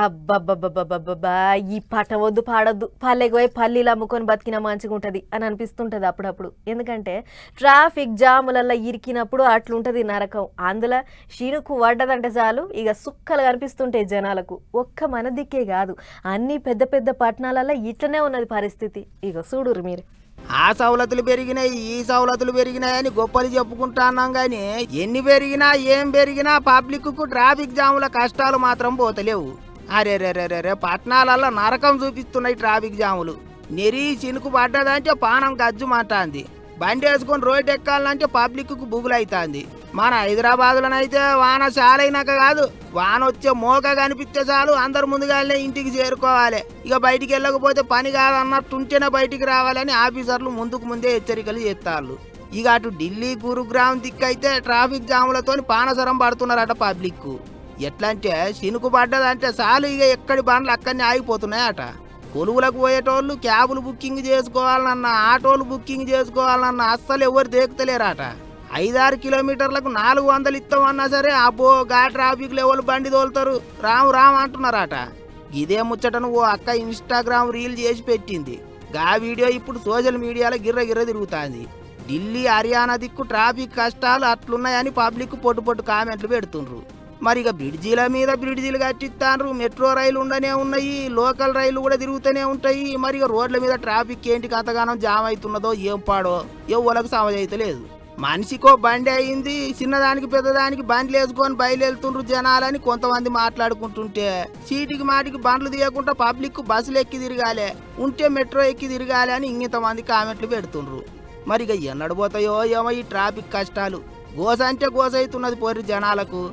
అబ్బబ్బబ్బబ్బబ్బబ్బా! ఈ పటవొద్దు, పాడొద్దు. పల్లెకి పోయి పల్లీలు అమ్ముకొని బతికినా మంచిగుంటది అని అనిపిస్తుంటది అప్పుడప్పుడు. ఎందుకంటే ట్రాఫిక్ జాములల్ల ఇరికినప్పుడు అట్లుంటది నరకం. అందులో శినుకు పడ్డదంటే చాలు ఇక సుక్కలు కనిపిస్తుంటాయి జనాలకు. ఒక్క మన దిక్కే కాదు, అన్ని పెద్ద పెద్ద పట్టణాలల్లో ఇట్లనే ఉన్నది పరిస్థితి. ఇగో చూడుర్రి మీరు. ఆ సవలతులు పెరిగినాయి ఈ సవలతులు పెరిగినాయని గొప్పలు చెప్పుకుంటున్నాం గాని ఎన్ని పెరిగినా ఏం పెరిగినా పబ్లిక్ కు ట్రాఫిక్ జాముల కష్టాలు మాత్రం పోతలేవు. అరే పట్టణాలల్లో నరకం చూపిస్తున్నాయి ట్రాఫిక్ జాములు. నెరి చినుకు పడ్డదంటే పానం గజ్జుమంటాంది. బండి వేసుకొని రోడ్డు ఎక్కాలంటే పబ్లిక్ కు బుగులైతాంది. మన హైదరాబాద్లోనైతే వాన చాలైనాక కాదు, వాన వచ్చే మోక కనిపిస్తే చాలు అందరు ముందుగానే ఇంటికి చేరుకోవాలి. ఇక బయటికి వెళ్ళకపోతే పని కాదన్నట్టుంటేనే బయటికి రావాలని ఆఫీసర్లు ముందుకు ముందే హెచ్చరికలు చేస్తారు. ఇక అటు ఢిల్లీ గురుగ్రామ్ దిక్కైతే ట్రాఫిక్ జాములతో పానసరం పడుతున్నారట పబ్లిక్. ఎట్లా అంటే చినుకు పడ్డదంటే చాలు ఇక ఎక్కడి బండ్లు అక్కడనే ఆగిపోతున్నాయట. కొలువులకు పోయేటోళ్ళు క్యాబులు బుకింగ్ చేసుకోవాలన్నా ఆటోలు బుకింగ్ చేసుకోవాలన్నా అస్సలు ఎవరు దేకుతలేరట. 5-6 కిలోమీటర్లకు 400 ఇస్తామన్నా సరే అబ్బో గా ట్రాఫిక్ లెవెల్ బండి తోలుతారు రాము అంటున్నారట. ఇదే ముచ్చటను ఓ అక్క ఇన్స్టాగ్రామ్ రీల్ చేసి పెట్టింది. గా వీడియో ఇప్పుడు సోషల్ మీడియాలో గిర్ర తిరుగుతుంది. ఢిల్లీ హర్యానా దిక్కు ట్రాఫిక్ కష్టాలు అట్లున్నాయని పబ్లిక్ పొట్టు కామెంట్లు పెడుతుండ్రు. మరి ఇక బ్రిడ్జీలు కట్టిస్తాండ్రు, మెట్రో రైలు ఉండనే ఉన్నాయి, లోకల్ రైలు కూడా తిరుగుతూనే ఉంటాయి. మరి ఇక రోడ్ల మీద ట్రాఫిక్ ఏంటికి అంతగానం జామ్ అవుతున్నదో ఏం పాడో ఎవరికి సమజైతలేదు. మనిషికో బండి అయింది, చిన్నదానికి పెద్దదానికి బండ్లు వేసుకొని బయలుతుండ్రు జనాలని కొంతమంది మాట్లాడుకుంటుంటే చీటికి మాటికి బండ్లు తీయకుండా పబ్లిక్ బస్సులు ఎక్కి తిరగాలి, ఉంటే మెట్రో ఎక్కి తిరగాలి అని ఇంతమంది కామెంట్లు పెడుతుండ్రు. మరి ఇక ఎన్నడబోతాయో ఏమో ఈ ట్రాఫిక్ కష్టాలు. గోస అంటే గోస అవుతున్నది పోరి జనాలకు.